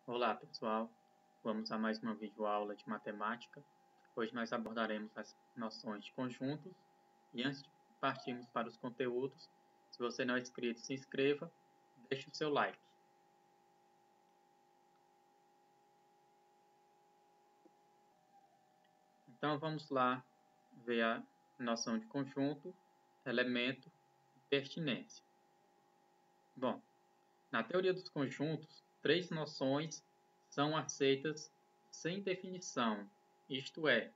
Olá pessoal, vamos a mais uma videoaula de matemática. Hoje nós abordaremos as noções de conjuntos e antes de partirmos para os conteúdos, se você não é inscrito, se inscreva, deixe o seu like. Então vamos lá ver a noção de conjunto, elemento e pertinência. Bom, na teoria dos conjuntos, três noções são aceitas sem definição, isto é,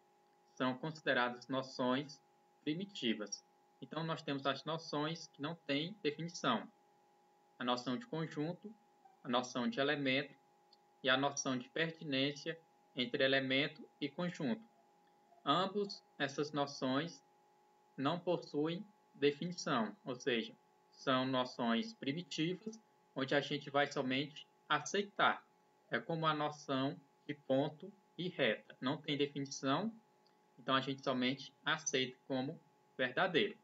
são consideradas noções primitivas. Então, nós temos as noções que não têm definição. A noção de conjunto, a noção de elemento e a noção de pertinência entre elemento e conjunto. Ambas essas noções não possuem definição, ou seja, são noções primitivas, onde a gente vai somente aceitar. É como a noção de ponto e reta. Não tem definição, então a gente somente aceita como verdadeiro.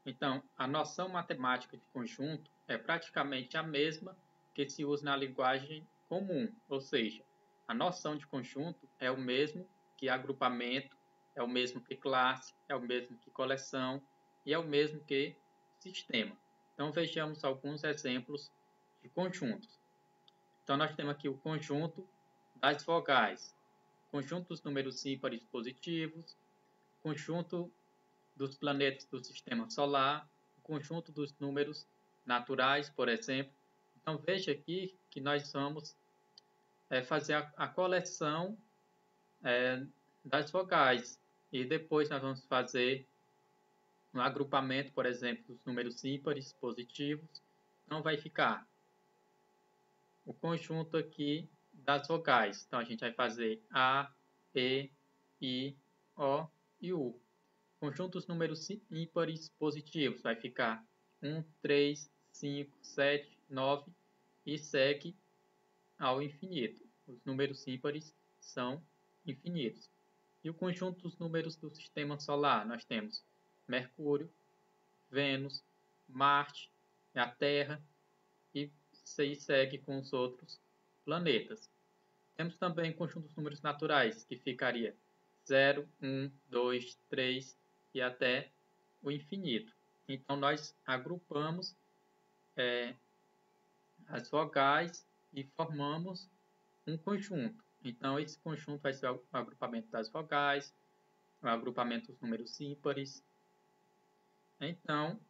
Então, a noção matemática de conjunto é praticamente a mesma que se usa na linguagem comum, ou seja, a noção de conjunto é o mesmo que agrupamento, é o mesmo que classe, é o mesmo que coleção e é o mesmo que sistema. Então, vejamos alguns exemplos de conjuntos. Então, nós temos aqui o conjunto das vogais, conjunto dos números ímpares positivos, conjunto dos planetas do sistema solar, o conjunto dos números naturais, por exemplo. Então, veja aqui que nós vamos fazer a coleção das vogais e depois nós vamos fazer um agrupamento, por exemplo, dos números ímpares positivos. Então, vai ficar o conjunto aqui das vogais. Então, a gente vai fazer A, E, I, O e U. Conjunto dos números ímpares positivos vai ficar 1, 3, 5, 7, 9 e segue ao infinito. Os números ímpares são infinitos. E o conjunto dos números do sistema solar, nós temos Mercúrio, Vênus, Marte, a Terra e segue com os outros planetas. Temos também o conjunto dos números naturais, que ficaria 0, 1, 2, 3 e até o infinito. Então, nós agrupamos as vogais e formamos um conjunto. Então, esse conjunto vai ser o agrupamento das vogais, o agrupamento dos números ímpares. Então,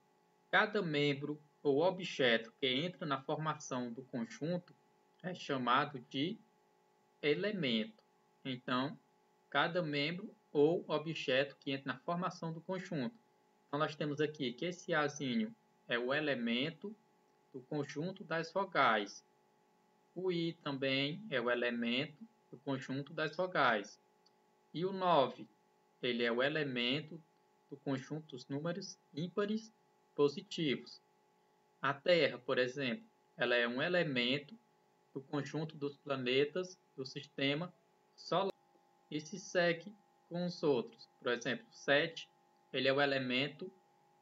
cada membro ou objeto que entra na formação do conjunto é chamado de elemento. Então, cada membro ou objeto que entra na formação do conjunto. Então, nós temos aqui que esse Azinho é o elemento do conjunto das vogais. O I também é o elemento do conjunto das vogais. E o 9, ele é o elemento do conjunto dos números ímpares positivos. A Terra, por exemplo, ela é um elemento do conjunto dos planetas do sistema solar. E se segue com os outros. Por exemplo, 7, ele é o elemento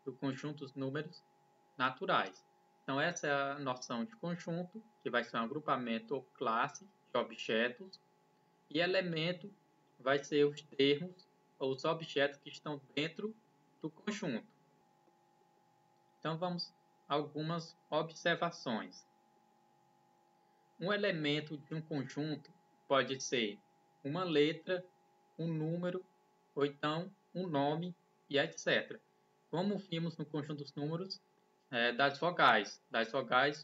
do conjunto dos números naturais. Então, essa é a noção de conjunto, que vai ser um agrupamento ou classe de objetos. E elemento vai ser os termos ou os objetos que estão dentro do conjunto. Então, vamos a algumas observações. Um elemento de um conjunto pode ser uma letra, um número, ou então um nome e etc. Como vimos no conjunto dos números das vogais.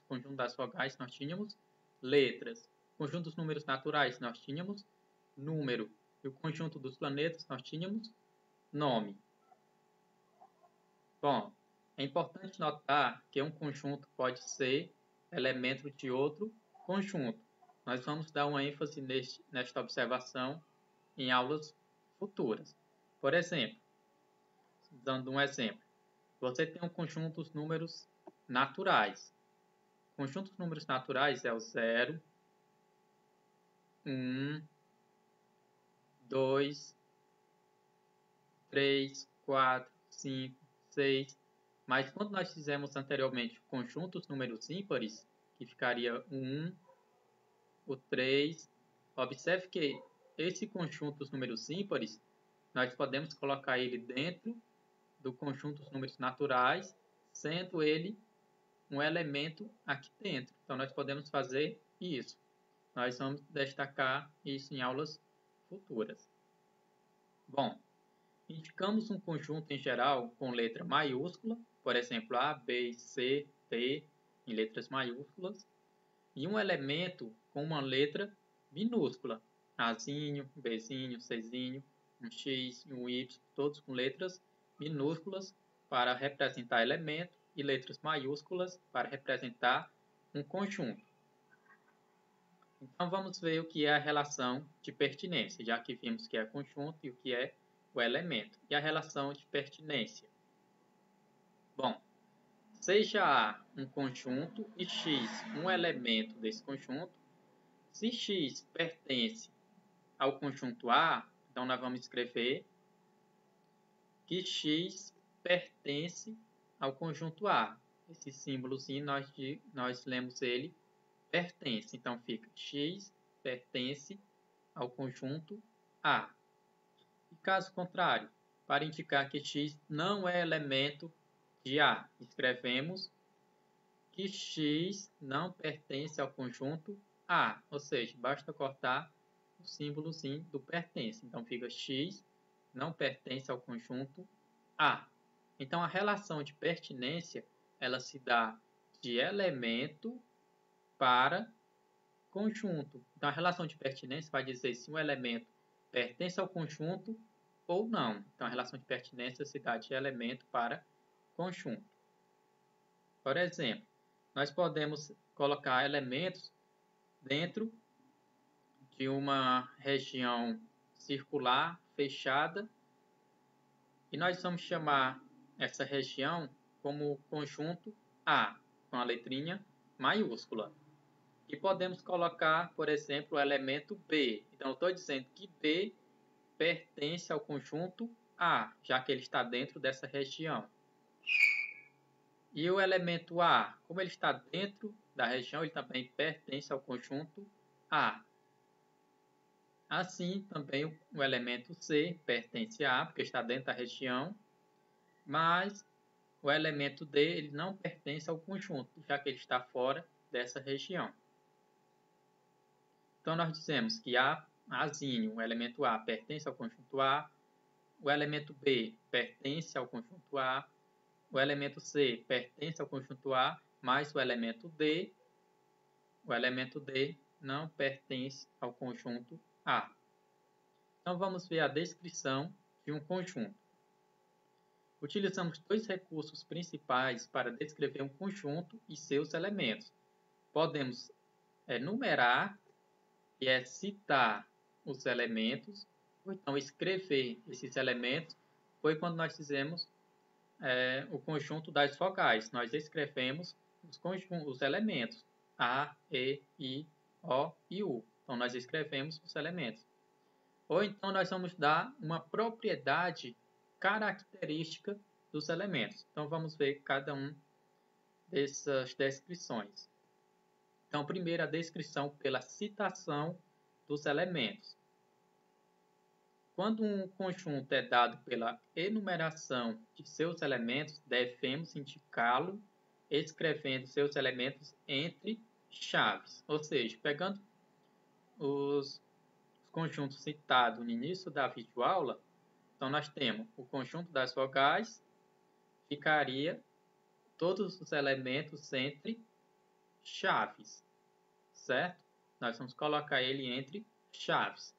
Conjunto das vogais, nós tínhamos letras. Conjunto dos números naturais, nós tínhamos número. E o conjunto dos planetas, nós tínhamos nome. Bom, é importante notar que um conjunto pode ser elemento de outro conjunto. Nós vamos dar uma ênfase nesta observação em aulas futuras. Por exemplo, dando um exemplo, você tem um conjunto de números naturais. O conjunto de números naturais é o 0, 1, 2, 3, 4, 5, 6. Mas quando nós fizemos anteriormente o conjunto dos números ímpares, que ficaria o 1, o 3. Observe que esse conjunto dos números ímpares, nós podemos colocar ele dentro do conjunto dos números naturais, sendo ele um elemento aqui dentro. Então, nós podemos fazer isso. Nós vamos destacar isso em aulas futuras. Bom, indicamos um conjunto em geral com letra maiúscula, por exemplo, A, B, C, D, em letras maiúsculas, e um elemento com uma letra minúscula, Azinho, Bzinho, Czinho, um X e um Y, todos com letras minúsculas para representar elemento e letras maiúsculas para representar um conjunto. Então, vamos ver o que é a relação de pertinência, já que vimos que é conjunto e o que é o elemento. E a relação de pertinência? Bom, seja A um conjunto e X um elemento desse conjunto, se X pertence ao conjunto A, então nós vamos escrever que X pertence ao conjunto A. Esse símbolozinho nós lemos ele pertence. Então fica X pertence ao conjunto A. E caso contrário, para indicar que X não é elemento de A, escrevemos que X não pertence ao conjunto A. Ou seja, basta cortar o símbolozinho do pertence. Então fica X não pertence ao conjunto A. Então a relação de pertinência ela se dá de elemento para conjunto. Então a relação de pertinência vai dizer se um elemento pertence ao conjunto ou não. Então a relação de pertinência se dá de elemento para conjunto. Por exemplo, nós podemos colocar elementos dentro de uma região circular fechada e nós vamos chamar essa região como conjunto A, com a letrinha maiúscula. E podemos colocar, por exemplo, o elemento B. Então, eu estou dizendo que B pertence ao conjunto A, já que ele está dentro dessa região. E o elemento A, como ele está dentro da região, ele também pertence ao conjunto A. Assim, também o elemento C pertence a A, porque está dentro da região, mas o elemento D ele não pertence ao conjunto, já que ele está fora dessa região. Então, nós dizemos que Azinho, o elemento A, pertence ao conjunto A, o elemento B pertence ao conjunto A, o elemento C pertence ao conjunto A, mas o elemento D não pertence ao conjunto A. Então, vamos ver a descrição de um conjunto. Utilizamos dois recursos principais para descrever um conjunto e seus elementos. Podemos numerar, que é citar os elementos, ou então escrever esses elementos, foi quando nós fizemos o conjunto das vogais. Nós escrevemos os elementos A, E, I, O e U. Então, nós escrevemos os elementos. Ou então, nós vamos dar uma propriedade característica dos elementos. Então, vamos ver cada um dessas descrições. Então, primeiro, a descrição pela citação dos elementos. Quando um conjunto é dado pela enumeração de seus elementos, devemos indicá-lo escrevendo seus elementos entre chaves. Ou seja, pegando os conjuntos citados no início da videoaula, então nós temos o conjunto das vogais, ficaria todos os elementos entre chaves, certo? Nós vamos colocar ele entre chaves.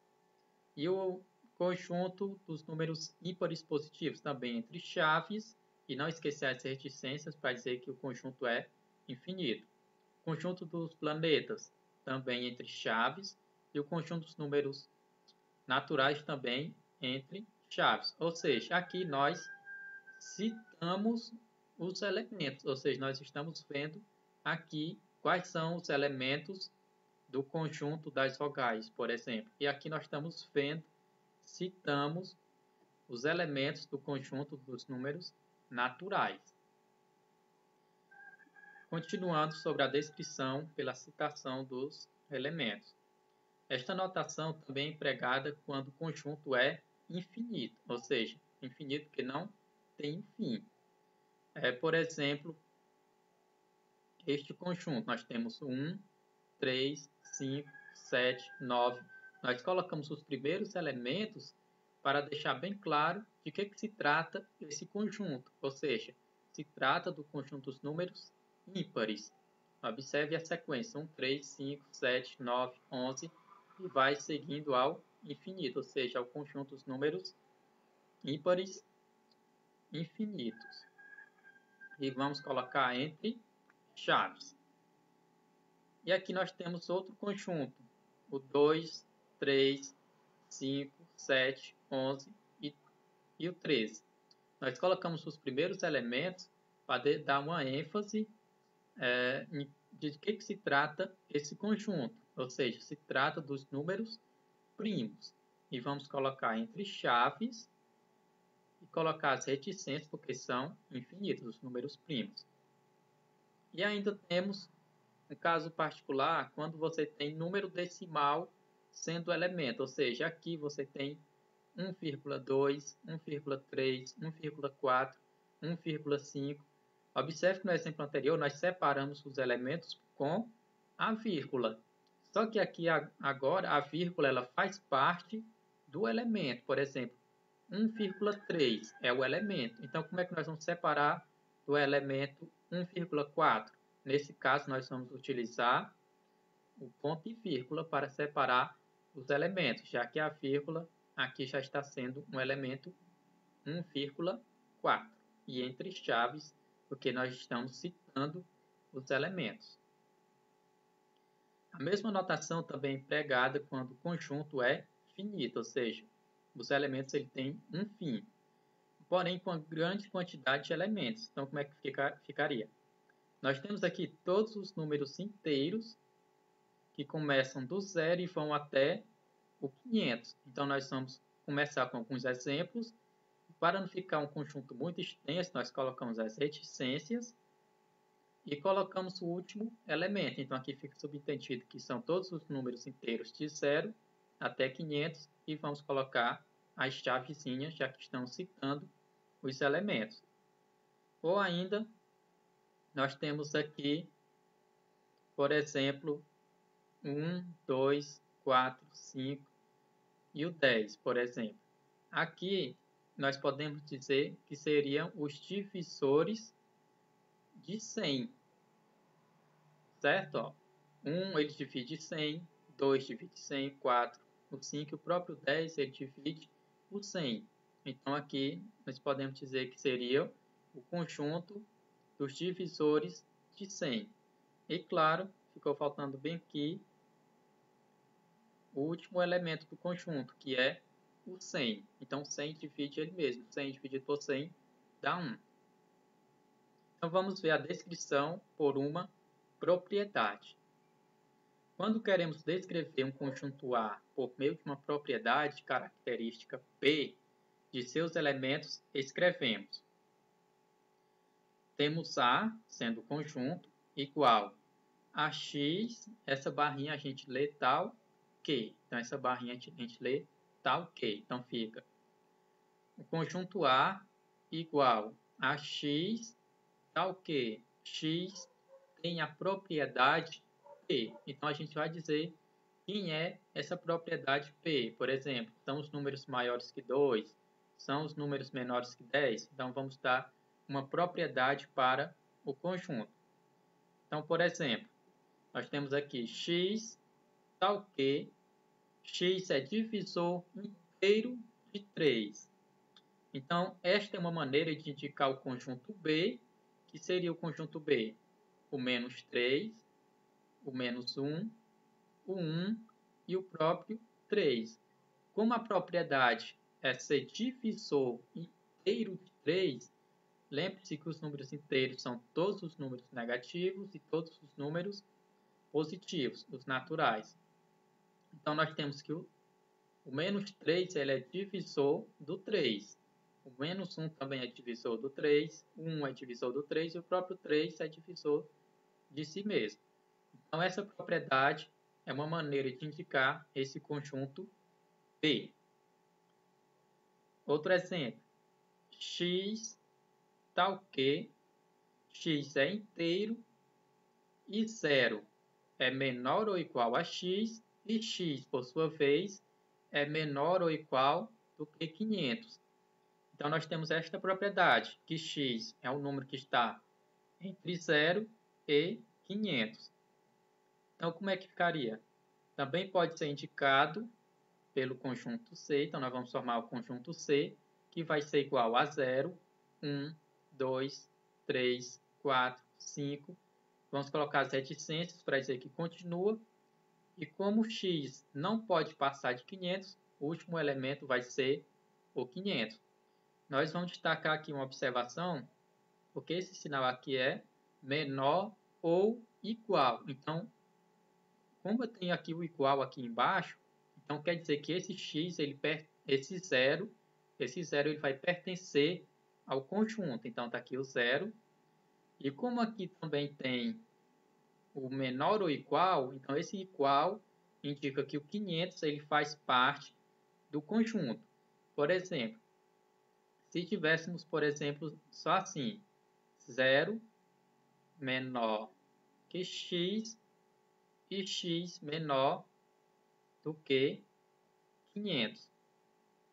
E o conjunto dos números ímpares positivos também entre chaves, e não esquecer as reticências para dizer que o conjunto é infinito. O conjunto dos planetas também entre chaves, e o conjunto dos números naturais também entre chaves. Ou seja, aqui nós citamos os elementos, ou seja, nós estamos vendo aqui quais são os elementos do conjunto das vogais, por exemplo. E aqui nós estamos vendo, citamos os elementos do conjunto dos números naturais. Continuando sobre a descrição pela citação dos elementos. Esta notação também é empregada quando o conjunto é infinito, ou seja, infinito que não tem fim. Por exemplo, este conjunto, nós temos 1, 3, 5, 7, 9. Nós colocamos os primeiros elementos para deixar bem claro de que se trata esse conjunto, ou seja, se trata do conjunto dos números ímpares. Observe a sequência 1, 3, 5, 7, 9, 11 e vai seguindo ao infinito, ou seja, ao conjunto dos números ímpares infinitos. E vamos colocar entre chaves. E aqui nós temos outro conjunto, o 2, 3, 5, 7, 11 e o 13. Nós colocamos os primeiros elementos para dar uma ênfase de que se trata esse conjunto, ou seja, se trata dos números primos. E vamos colocar entre chaves e colocar as reticências, porque são infinitos os números primos. E ainda temos um caso particular, quando você tem número decimal sendo elemento, ou seja, aqui você tem 1,2, 1,3, 1,4, 1,5. Observe que no exemplo anterior nós separamos os elementos com a vírgula. Só que aqui agora a vírgula ela faz parte do elemento. Por exemplo, 1,3 é o elemento. Então, como é que nós vamos separar do elemento 1,4? Nesse caso, nós vamos utilizar o ponto e vírgula para separar os elementos, já que a vírgula aqui já está sendo um elemento 1,4. E entre chaves, porque nós estamos citando os elementos. A mesma notação também é empregada quando o conjunto é finito, ou seja, os elementos ele têm um fim, porém com uma grande quantidade de elementos. Então, como é que ficaria? Nós temos aqui todos os números inteiros que começam do 0 e vão até o 500. Então, nós vamos começar com alguns exemplos. Para não ficar um conjunto muito extenso, nós colocamos as reticências e colocamos o último elemento. Então, aqui fica subentendido que são todos os números inteiros de 0 até 500 e vamos colocar as chavezinhas, já que estão citando os elementos. Ou ainda, nós temos aqui, por exemplo, 1, 2, 4, 5 e o 10, por exemplo. Aqui, nós podemos dizer que seriam os divisores de 100, certo? Ó, 1 ele divide 100, 2 divide 100, 4, o 5 e o próprio 10 ele divide o 100. Então aqui nós podemos dizer que seria o conjunto dos divisores de 100. E claro, ficou faltando bem aqui o último elemento do conjunto, que é o 100. Então 100 divide ele mesmo, 100 dividido por 100 dá 1. Então, vamos ver a descrição por uma propriedade. Quando queremos descrever um conjunto A por meio de uma propriedade característica P de seus elementos, escrevemos. Temos A, sendo o conjunto, igual a X, essa barrinha a gente lê tal que. Então, essa barrinha a gente lê tal que. Então, fica o conjunto A igual a X, tal que X tem a propriedade P. Então, a gente vai dizer quem é essa propriedade P. Por exemplo, são os números maiores que 2, são os números menores que 10. Então, vamos dar uma propriedade para o conjunto. Então, por exemplo, nós temos aqui X tal que X é divisor inteiro de 3. Então, esta é uma maneira de indicar o conjunto B, que seria o conjunto B, o menos 3, o menos 1, o 1 e o próprio 3. Como a propriedade é ser divisor inteiro de 3, lembre-se que os números inteiros são todos os números negativos e todos os números positivos, os naturais. Então, nós temos que o menos 3 ele é divisor do 3. O menos 1 também é divisor do 3, o 1 é divisor do 3 e o próprio 3 é divisor de si mesmo. Então, essa propriedade é uma maneira de indicar esse conjunto B. Outro exemplo, x tal que x é inteiro e 0 é menor ou igual a x e x, por sua vez, é menor ou igual do que 500. Então, nós temos esta propriedade, que x é um número que está entre 0 e 500. Então, como é que ficaria? Também pode ser indicado pelo conjunto C. Então, nós vamos formar o conjunto C, que vai ser igual a 0, 1, 2, 3, 4, 5. Vamos colocar as reticências para dizer que continua. E como x não pode passar de 500, o último elemento vai ser o 500. Nós vamos destacar aqui uma observação, porque esse sinal aqui é menor ou igual. Então, como eu tenho aqui o igual aqui embaixo, então quer dizer que esse x, esse zero ele vai pertencer ao conjunto. Então, está aqui o zero. E como aqui também tem o menor ou igual, então esse igual indica que o 500 ele faz parte do conjunto. Por exemplo, se tivéssemos, por exemplo, só assim, 0 menor que x e x menor do que 500.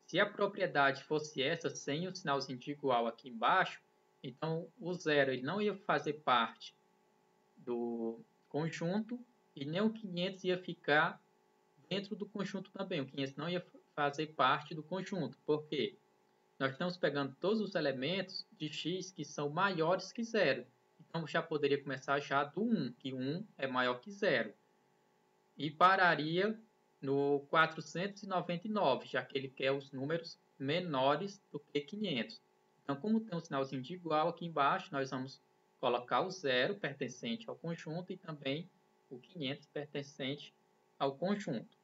Se a propriedade fosse essa, sem o sinalzinho de igual aqui embaixo, então o 0 ele não ia fazer parte do conjunto e nem o 500 ia ficar dentro do conjunto também. O 500 não ia fazer parte do conjunto. Por quê? Nós estamos pegando todos os elementos de x que são maiores que 0. Então, já poderia começar já do 1, que 1 é maior que 0. E pararia no 499, já que ele quer os números menores do que 500. Então, como tem um sinalzinho de igual aqui embaixo, nós vamos colocar o 0 pertencente ao conjunto e também o 500 pertencente ao conjunto.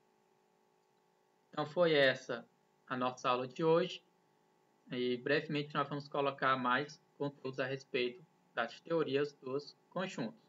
Então, foi essa a nossa aula de hoje. E brevemente nós vamos colocar mais conteúdos a respeito das teorias dos conjuntos.